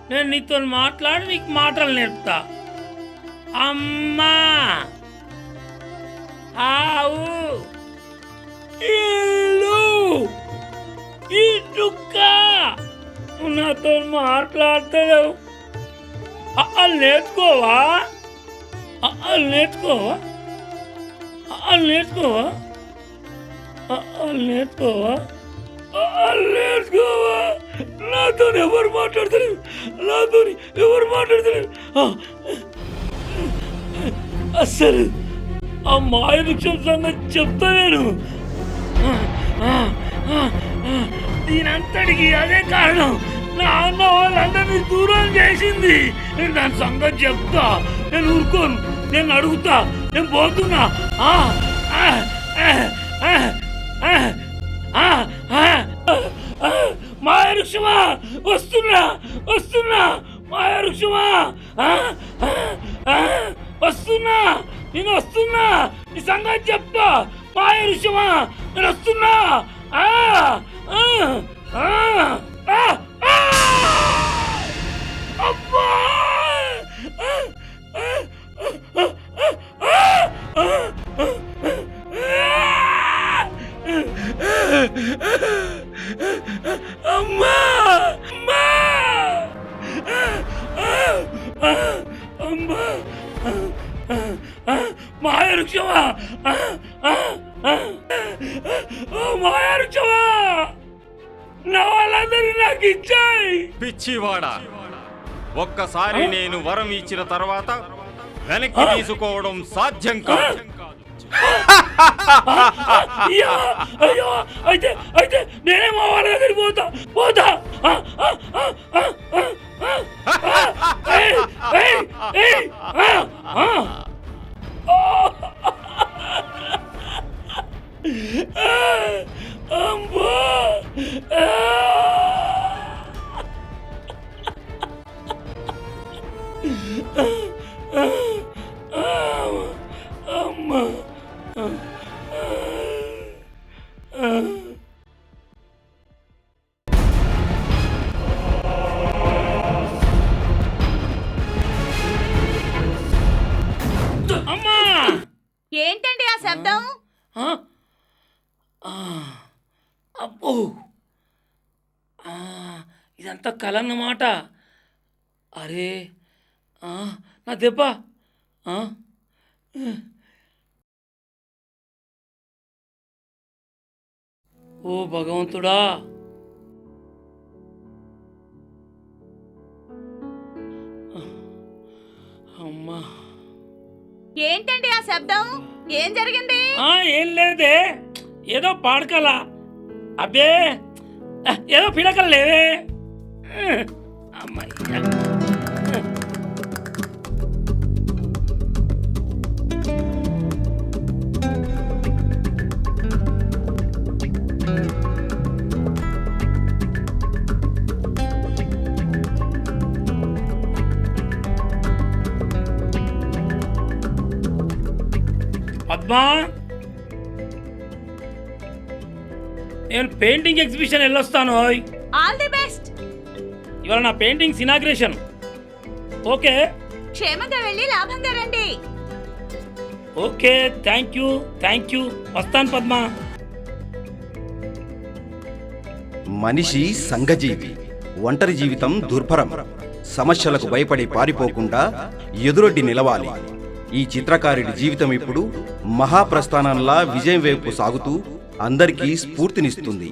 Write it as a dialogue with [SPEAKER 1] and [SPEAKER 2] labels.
[SPEAKER 1] నేను నీతో మాట్లాడి నీకు మాటలు నేర్పుతా. అమ్మా, ఆవు, ఇల్లు, ఈ దుక్క, నువ్వు నాతో మాట్లాడతలేవు. నేర్చుకోవా, నేర్చుకోవా, నేర్చుకోవా, నేర్చుకోవా, నేర్చుకోవా. నాతో ఎవరు మాట్లాడతలేదు, నాతో ఎవరు మాట్లాడతలేదు. అస్సలు ఆ మాయ వృక్షం సంగతి చెప్తా నేను. దీనంతటికి అదే కారణం. నా అన్న వాళ్ళందరినీ దూరం చేసింది. నేను దాని సంగతి చెప్తా. నేను ఊరుకోను, నేను అడుగుతా, నేను పోతున్నా. మాయ వృక్షమా, వస్తున్నా, వస్తున్నా, మాయ వృక్షమా, వస్తున్నా, నేను వస్తున్నా, నీ సంగతి చెప్తా. మాయ వృక్షమా, నేను వస్తున్నా. అబ్బా, అమ్మా, అమ్మా, మాయ వృక్షమా, మాయ వృక్షమా, నా వాళ్ళందరూ నాకు ఇచ్చాయి.
[SPEAKER 2] పిచ్చివాడా, ఒక్కసారి నేను వరం ఇచ్చిన తర్వాత వెనక్కి తీసుకోవడం సాధ్యం కాదు.
[SPEAKER 1] అయ్యో, అయితే అయితే నేనే మా వాళ్ళ దగ్గరికి పోతా, పోతా. అమ్మా, అమ్మా, అమ్మా.
[SPEAKER 3] ఏంటండి ఆ శబ్దం?
[SPEAKER 1] అబ్బో, ఇదంతా కల అన్నమాట. అరే, నా దెబ్బ. ఓ భగవంతుడా, అమ్మా.
[SPEAKER 3] ఏంటండి ఆ శబ్దం? ఏం జరిగింది?
[SPEAKER 1] ఏం లేదే, ఏదో పాడకలా. అబ్బే, ఏదో పిడకలు లేవే. అమ్మాయి, పద్మా, నేను పెయింటింగ్ ఎగ్జిబిషన్ వెళ్ళొస్తాను.
[SPEAKER 3] All the best.
[SPEAKER 1] ఇవాళ నా పెయింటింగ్స్ ఇనాగ్రేషన్. ఓకే,
[SPEAKER 3] క్షేమంగా వెళ్ళి లాభంగా రండి.
[SPEAKER 1] Okay, thank you, thank you. వస్తాను పద్మా.
[SPEAKER 4] మనిషి సంఘజీవి, ఒంటరి జీవితం దుర్భరం. సమస్యలకు భయపడి పారిపోకుండా ఎదురొడ్డి నిలవాలి. ఈ చిత్రకారుడి జీవితం ఇప్పుడు మహాప్రస్థానంలా విజయం వైపు సాగుతూ అందరికీ స్ఫూర్తినిస్తుంది.